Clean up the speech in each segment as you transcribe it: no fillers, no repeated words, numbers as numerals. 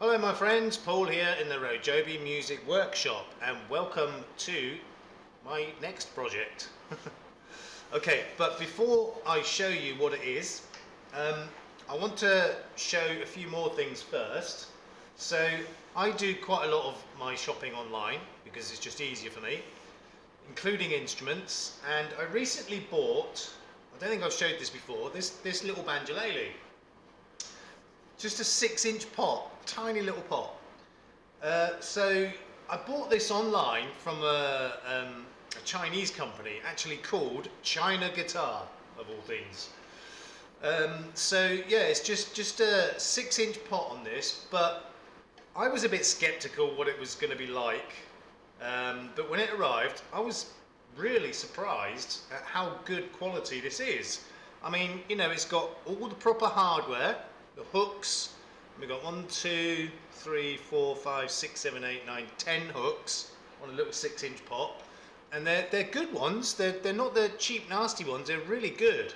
Hello my friends, Paul here in the RoJoBe Music Workshop, and welcome to my next project. Okay, but before I show you what it is, I want to show a few more things first. So I do quite a lot of my shopping online because it's just easier for me, including instruments, and I recently bought, I don't think I've showed this before, this little banjolele. Just a 6-inch pot, tiny little pot. So I bought this online from a Chinese company, actually called China Guitar, of all things. So yeah, it's just a 6-inch pot on this, but I was a bit skeptical what it was going to be like. But when it arrived, I was really surprised at how good quality this is. I mean, you know, it's got all the proper hardware. The hooks, we've got 1, 2, 3, 4, 5, 6, 7, 8, 9, 10 hooks on a little 6-inch pot, and they're good ones. They're not the cheap nasty ones. They're really good.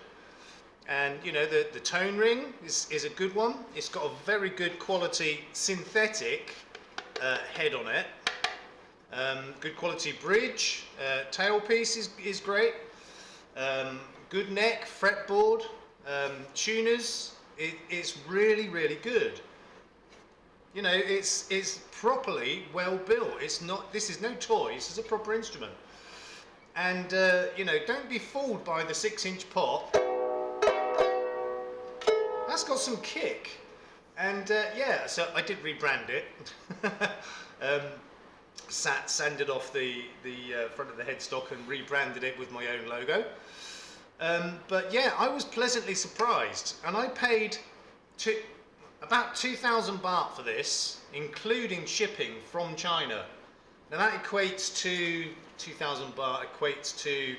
And you know, the tone ring is a good one. It's got a very good quality synthetic head on it. Good quality bridge. Tailpiece is great. Good neck, fretboard, tuners. It's really good. You know, it's properly well built. This is no toy. This is a proper instrument. And you know, don't be fooled by the 6-inch pot. That's got some kick. And yeah, so I did rebrand it. Sanded off the front of the headstock and rebranded it with my own logo. But yeah, I was pleasantly surprised, and I paid about 2,000 baht for this, including shipping from China. Now that equates to 2,000 baht equates to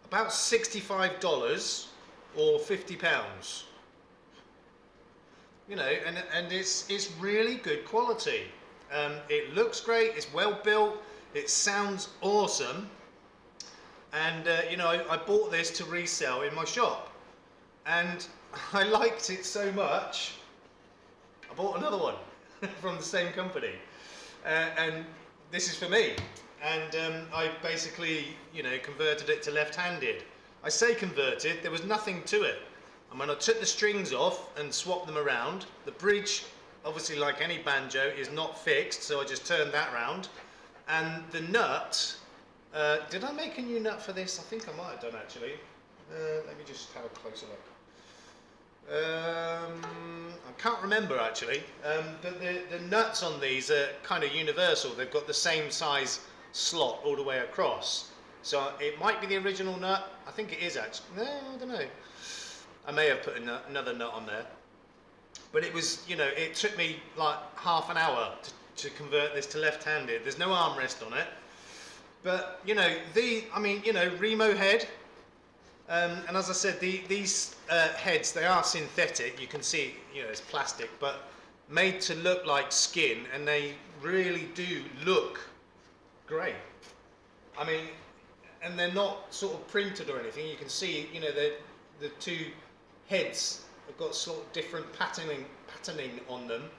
about $65 or £50. You know, and it's really good quality. It looks great. It's well built. It sounds awesome. And you know, I bought this to resell in my shop, and I liked it so much I bought another one from the same company, and this is for me. And I basically, you know, converted it to left-handed. I say converted, there was nothing to it. I mean, I took the strings off and swapped them around. The bridge, obviously like any banjo, is not fixed, so I just turned that round. And the nut, did I make a new nut for this? I think I might have done actually. Let me just have a closer look. I can't remember actually, but the nuts on these are kind of universal. They've got the same size slot all the way across. So it might be the original nut. I think it is actually. No, I don't know. I may have put another nut on there. But it was, you know, it took me like half an hour to convert this to left-handed. There's no armrest on it. But you know, I mean, you know, Remo head, and as I said, these heads, they are synthetic. You can see, you know, it's plastic, but made to look like skin, and they really do look great. I mean, and they're not sort of printed or anything. You can see, you know, the two heads have got sort of different patterning on them.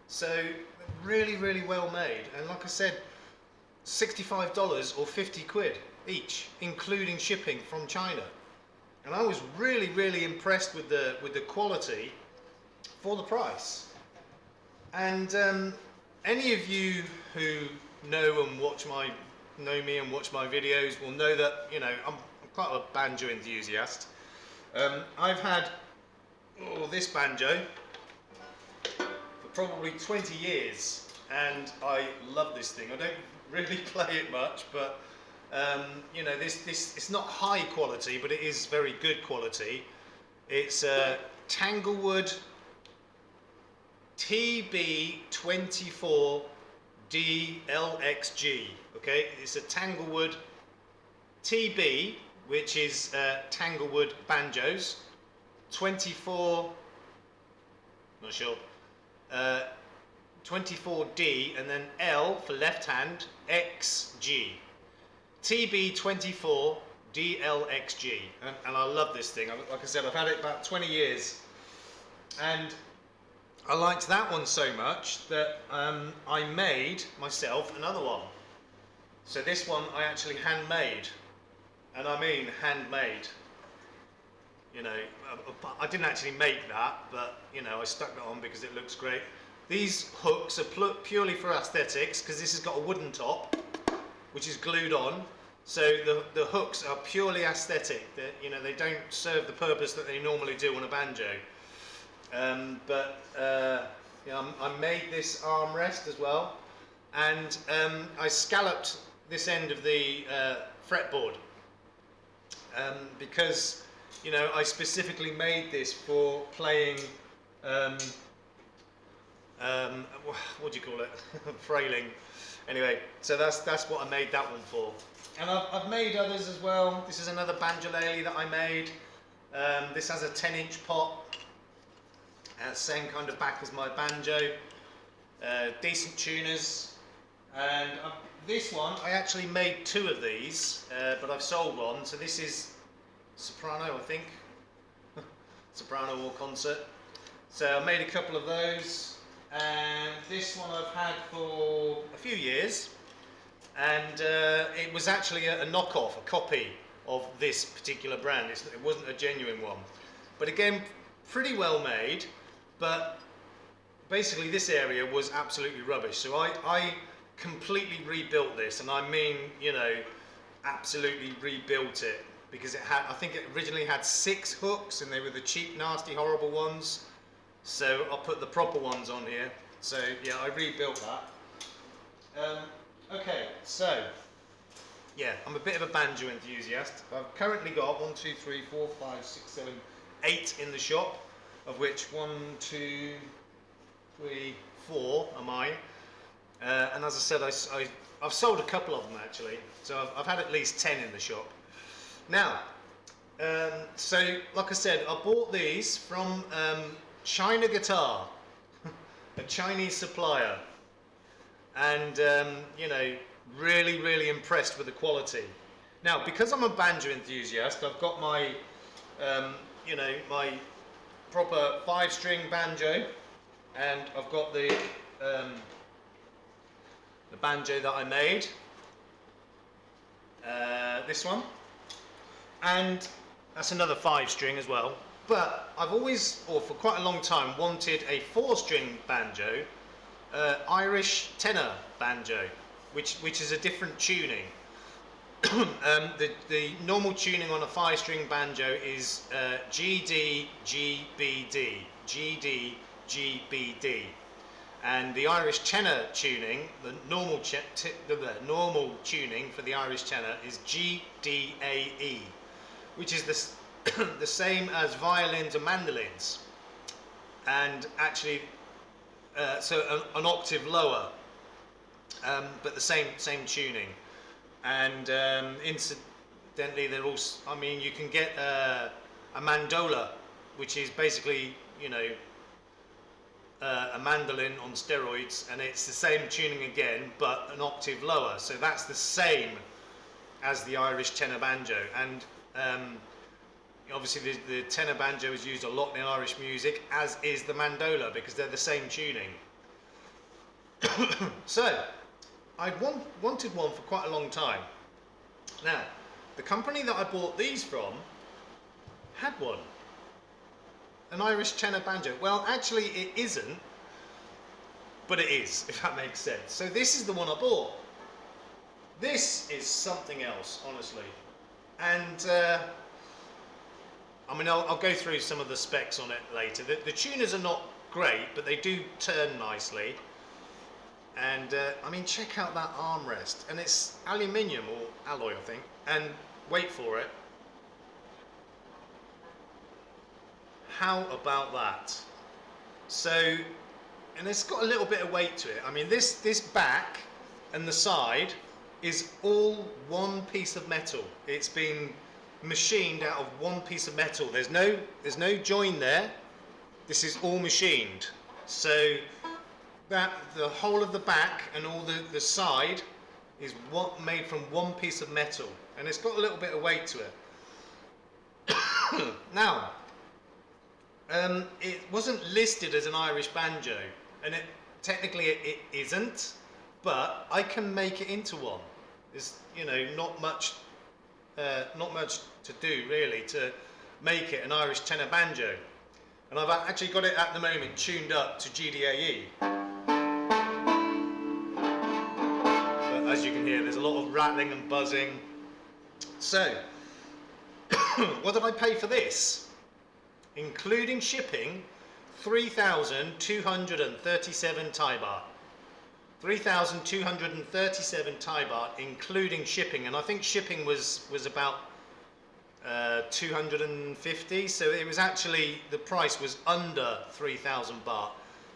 So really well made, and like I said, $65 or 50 quid each, including shipping from China. And I was really impressed with the quality for the price. And any of you who know me and watch my videos will know that, you know, I'm quite a banjo enthusiast. I've had this banjo for probably 20 years, and I love this thing. I don't really play it much, but you know, this it's not high quality, but it is very good quality. It's a Tanglewood TB24 DLXG. Okay, it's a Tanglewood TB, which is Tanglewood banjos. 24, not sure. 24D, and then L for left hand, XG. TB24 DLXG, and I love this thing. Like I said, I've had it about 20 years, and I liked that one so much that I made myself another one. So this one I actually handmade, and I mean handmade. You know, I didn't actually make that, but you know, I stuck that on because it looks great. These hooks are purely for aesthetics because this has got a wooden top, which is glued on. So the hooks are purely aesthetic. You know, they don't serve the purpose that they normally do on a banjo. Yeah, I made this armrest as well, and I scalloped this end of the fretboard because, you know, I specifically made this for playing. What do you call it? Frailing. Anyway, so that's what I made that one for. And I've made others as well. This is another banjolele that I made. This has a 10-inch pot. Same kind of back as my banjo. Decent tuners. And this one, I actually made 2 of these, but I've sold one. So this is soprano, I think. Soprano or concert. So I made a couple of those. And this one I've had for a few years. And it was actually a knockoff, a copy of this particular brand. It wasn't a genuine one. But again, pretty well made. But basically this area was absolutely rubbish. So I completely rebuilt this, and I mean, you know, absolutely rebuilt it, because it had, I think it originally had 6 hooks, and they were the cheap, nasty, horrible ones. So I'll put the proper ones on here. So yeah, I rebuilt that. Okay, so yeah, I'm a bit of a banjo enthusiast. I've currently got 1, 2, 3, 4, 5, 6, 7, 8 in the shop, of which 1, 2, 3, 4 are mine. And as I said, I've sold a couple of them actually, so I've had at least 10 in the shop. Now, so like I said, I bought these from China Guitar, a Chinese supplier, and you know, really impressed with the quality. Now, because I'm a banjo enthusiast, I've got my you know, my proper 5-string banjo, and I've got the banjo that I made, this one, and that's another 5-string as well. But I've always, or for quite a long time, wanted a 4-string banjo, Irish tenor banjo, which is a different tuning. The normal tuning on a 5-string banjo is G, D, G, B, D, G, D, G, B, D. And the Irish tenor tuning, the normal tuning for the Irish tenor is G, D, A, E, which is the same as violins and mandolins, and actually so an octave lower, but the same tuning. And incidentally, they're also, I mean, you can get a mandola, which is basically, you know, a mandolin on steroids, and it's the same tuning again, but an octave lower. So that's the same as the Irish tenor banjo. And obviously the tenor banjo is used a lot in Irish music, as is the mandola, because they're the same tuning. So I'd wanted one for quite a long time. Now, the company that I bought these from had one, an Irish tenor banjo. Well, actually it isn't, but it is, if that makes sense. So this is the one I bought. This is something else, honestly. And I mean, I'll go through some of the specs on it later. The tuners are not great, but they do turn nicely. And I mean, check out that armrest, and it's aluminium or alloy, I think. And wait for it. How about that? So, and it's got a little bit of weight to it. I mean, this back and the side is all one piece of metal. It's been machined out of one piece of metal. There's no join there. This is all machined. So that the whole of the back and all the side is made from one piece of metal, and it's got a little bit of weight to it. Now, It wasn't listed as an Irish banjo, and technically it isn't, but I can make it into one. There's, you know, not much to do really to make it an Irish tenor banjo, and I've actually got it at the moment tuned up to GDAE. But as you can hear, there's a lot of rattling and buzzing. So, what did I pay for this? Including shipping, 3,237 Thai baht. 3,237 Thai baht, including shipping, and I think shipping was about 250. So it was actually, the price was under 3,000 baht,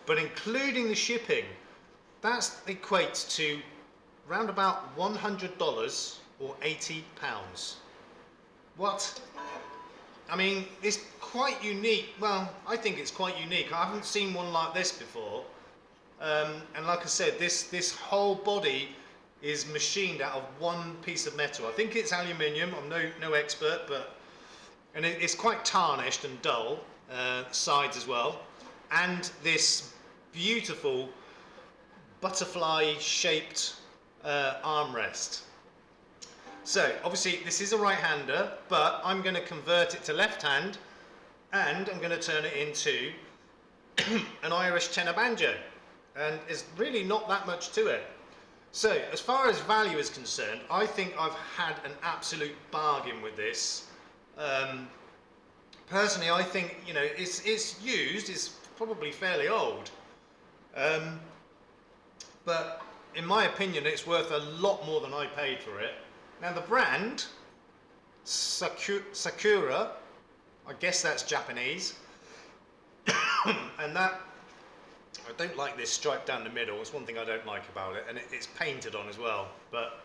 but including the shipping, that equates to round about $100 or £80. What? I mean, it's quite unique. Well, I think it's quite unique. I haven't seen one like this before. And like I said, this whole body is machined out of one piece of metal. I think it's aluminium. I'm no expert, but it's quite tarnished and dull, sides as well. And this beautiful butterfly-shaped armrest. So obviously this is a right-hander, but I'm going to convert it to left-hand, and I'm going to turn it into an Irish tenor banjo, and there's really not that much to it. So as far as value is concerned, I think I've had an absolute bargain with this. Personally, I think, you know, it's used, it's probably fairly old, but in my opinion it's worth a lot more than I paid for it. Now the brand, Sakura, I guess that's Japanese, and that, I don't like this stripe down the middle. It's one thing I don't like about it, and it's painted on as well, but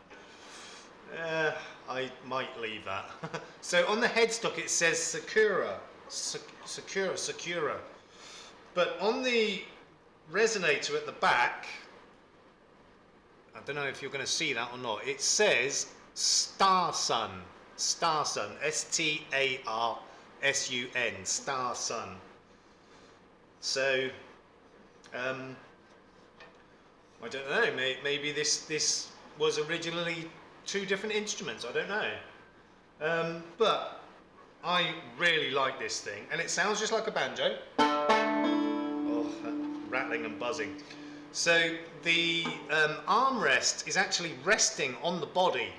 I might leave that. So on the headstock it says Sakura, Sakura, but on the resonator at the back, I don't know if you're going to see that or not, it says Star Sun, S-T-A-R-S-U-N, Star Sun. So, I don't know, maybe this was originally two different instruments, I don't know. But I really like this thing, and it sounds just like a banjo. Oh, that rattling and buzzing. So the armrest is actually resting on the body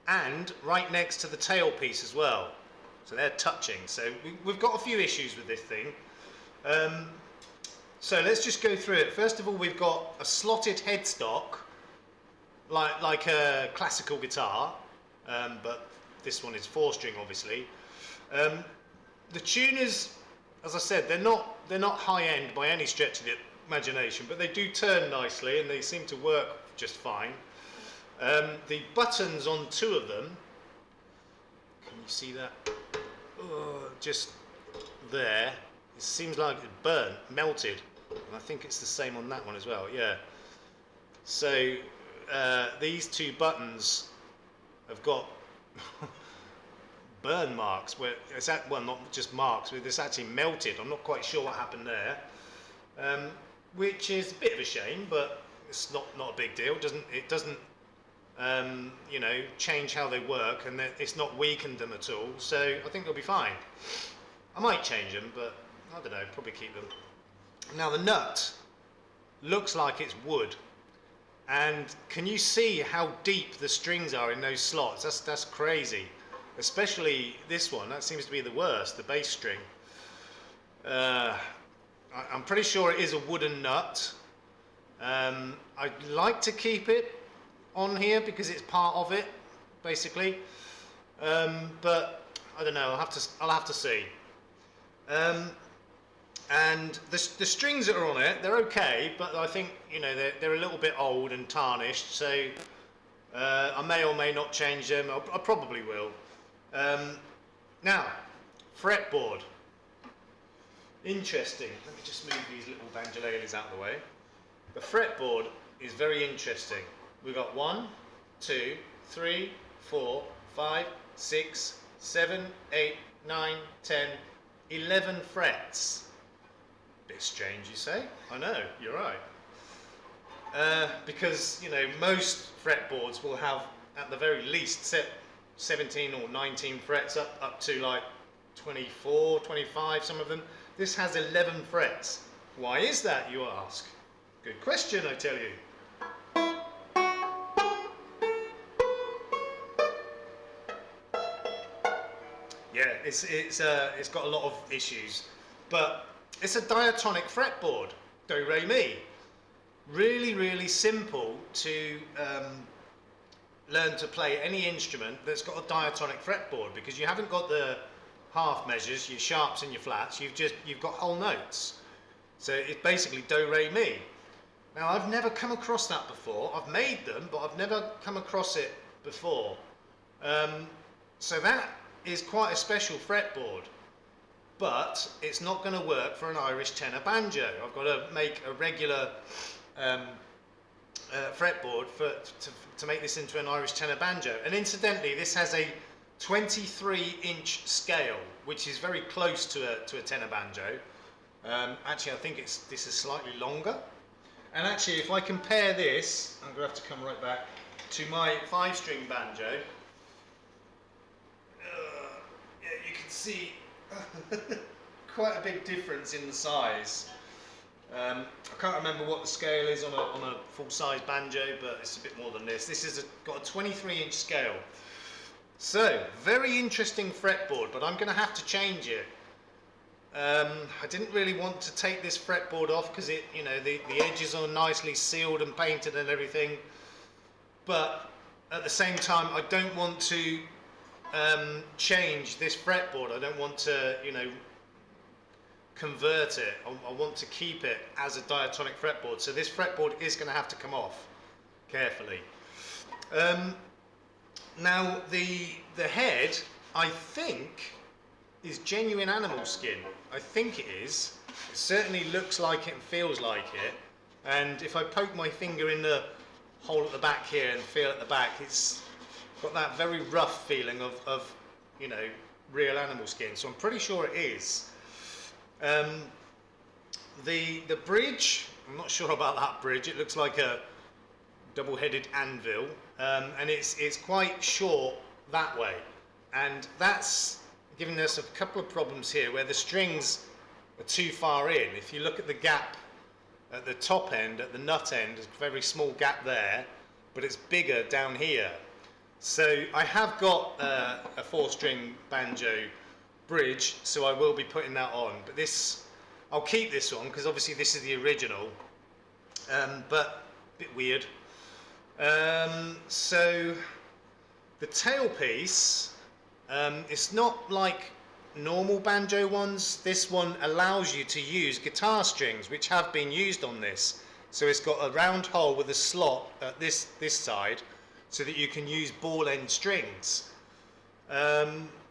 and right next to the tailpiece as well. So they're touching. So we've got a few issues with this thing. So let's just go through it. First of all, we've got a slotted headstock, like a classical guitar, but this one is 4-string, obviously. The tuners, as I said, they're not high-end by any stretch of the imagination, but they do turn nicely and they seem to work just fine. The buttons on two of them, can you see that? Oh, just there. It seems like it's burnt, melted. And I think it's the same on that one as well, yeah. So these two buttons have got burn marks, where it's well, not just marks, but it's actually melted. I'm not quite sure what happened there, which is a bit of a shame, but it's not a big deal. It doesn't you know, change how they work, and it's not weakened them at all. So I think they'll be fine. I might change them, but I don't know, probably keep them. Now the nut looks like it's wood, and can you see how deep the strings are in those slots? That's crazy, especially this one. That seems to be the worst, the bass string. I'm pretty sure it is a wooden nut. I'd like to keep it on here because it's part of it, basically. But I don't know. I'll have to see. And the strings that are on it, they're okay, but I think, you know, they're a little bit old and tarnished. So I may or may not change them. I probably will. Now, fretboard. Interesting. Let me just move these little banjolelas out of the way. The fretboard is very interesting. We've got 1, 2, 3, 4, 5, 6, 7, 8, 9, 10, 11 frets. Bit strange, you say? I know, you're right. Because, you know, most fretboards will have at the very least 17 or 19 frets up to like 24, 25, some of them. This has 11 frets. Why is that, you ask? Good question, I tell you. Yeah, it's got a lot of issues, but it's a diatonic fretboard, do re mi. Really, really simple to learn to play any instrument that's got a diatonic fretboard, because you haven't got the half measures, your sharps and your flats. You've got whole notes. So it's basically do re mi. Now I've never come across that before. I've made them, but I've never come across it before. So that is quite a special fretboard, but it's not going to work for an Irish tenor banjo. I've got to make a regular fretboard to make this into an Irish tenor banjo. And incidentally, this has a 23-inch scale, which is very close to a tenor banjo. Actually, I think this is slightly longer. And actually, if I compare this, I'm going to have to come right back to my 5-string banjo. Yeah, you can see quite a big difference in the size. I can't remember what the scale is on a full-size banjo, but it's a bit more than this. This has got a 23-inch scale. So, very interesting fretboard, but I'm going to have to change it. I didn't really want to take this fretboard off because the edges are nicely sealed and painted and everything. But at the same time, I don't want to change this fretboard. I don't want to, convert it. I want to keep it as a diatonic fretboard. So this fretboard is going to have to come off carefully. Now the head, I think, is genuine animal skin. I think it is. It certainly looks like it and feels like it. And if I poke my finger in the hole at the back here and feel at the back, it's got that very rough feeling of real animal skin. So I'm pretty sure it is. The bridge, I'm not sure about that bridge. It looks like a double-headed anvil, and it's quite short that way, and that's giving us a couple of problems here where the strings are too far in. If you look at the gap at the top end, at the nut end, there's a very small gap there, but it's bigger down here. So I have got a 4-string banjo bridge, so I will be putting that on, but I'll keep this on because obviously this is the original, but a bit weird. So the tailpiece, it's not like normal banjo ones. This one allows you to use guitar strings, which have been used on this. So it's got a round hole with a slot at this side, so that you can use ball end strings.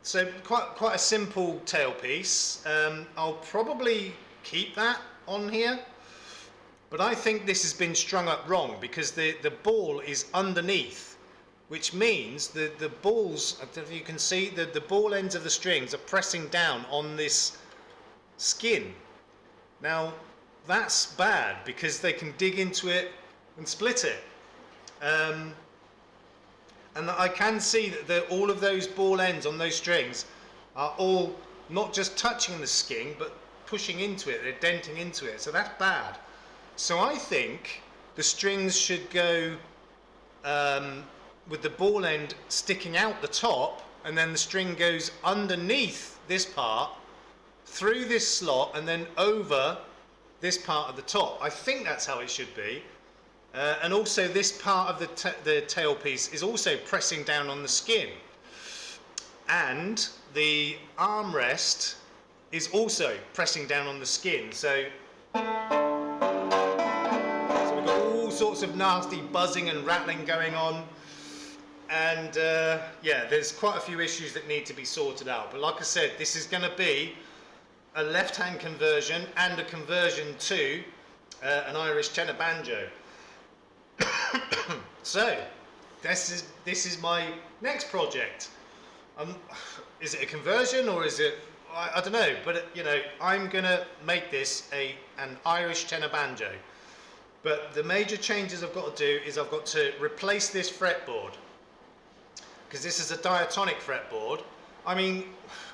So quite a simple tailpiece. I'll probably keep that on here, but I think this has been strung up wrong because the ball is underneath, which means the balls, I don't know if you can see, the ball ends of the strings are pressing down on this skin. Now that's bad because they can dig into it and split it. And I can see that all of those ball ends on those strings are all not just touching the skin, but pushing into it, they're denting into it, so that's bad. So I think the strings should go with the ball end sticking out the top, and then the string goes underneath this part, through this slot, and then over this part of the top. I think that's how it should be. And also this part of the tailpiece is also pressing down on the skin. And the armrest is also pressing down on the skin. So we've got all sorts of nasty buzzing and rattling going on. And yeah, there's quite a few issues that need to be sorted out. But like I said, this is going to be a left-hand conversion and a conversion to an Irish tenor banjo. So this is my next project. Is it a conversion or is it I don't know, but you know, I'm gonna make this an Irish tenor banjo. But the major changes I've got to do is I've got to replace this fretboard, because this is a diatonic fretboard. I mean,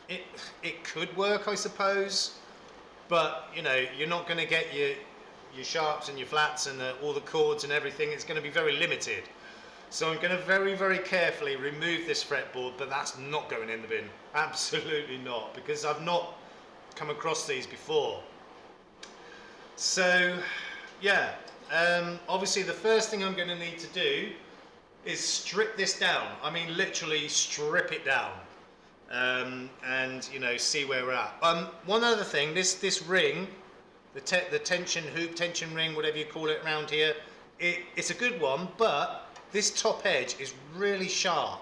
it could work, I suppose, but you know, you're not going to get your sharps and your flats and all the chords and everything. It's going to be very limited. So I'm going to very, very carefully remove this fretboard, but that's not going in the bin. Absolutely not, because I've not come across these before. So, yeah, obviously the first thing I'm going to need to do is strip this down. I mean, literally strip it down, and you know, see where we're at. One other thing, this ring, the tension hoop, tension ring, whatever you call it around here, it's a good one, but this top edge is really sharp,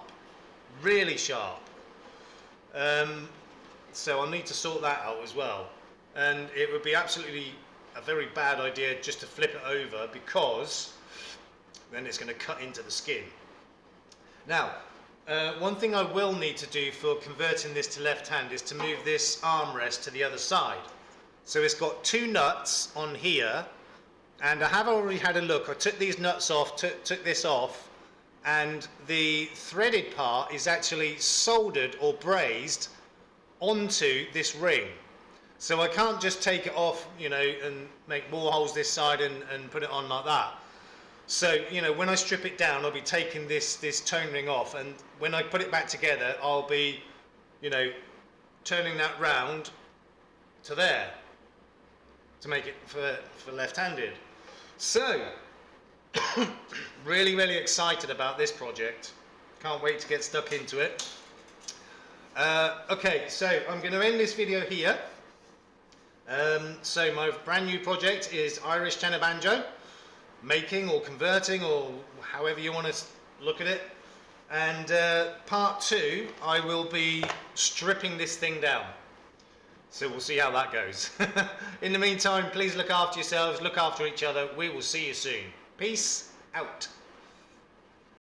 really sharp. So I'll need to sort that out as well. And it would be absolutely a very bad idea just to flip it over, because then it's going to cut into the skin. Now, one thing I will need to do for converting this to left hand is to move this armrest to the other side. So it's got two nuts on here, and I have already had a look. I took these nuts off, took this off, and the threaded part is actually soldered or brazed onto this ring. So I can't just take it off, you know, and make more holes this side and put it on like that. So, you know, when I strip it down, I'll be taking this tone ring off, and when I put it back together, I'll be, you know, turning that round to there to make it for left-handed. So, really, really excited about this project. Can't wait to get stuck into it. Okay, so I'm going to end this video here. So my brand new project is Irish tenor banjo, making or converting, or however you want to look at it. And part 2, I will be stripping this thing down. So we'll see how that goes. In the meantime, please look after yourselves, look after each other. We will see you soon. Peace out.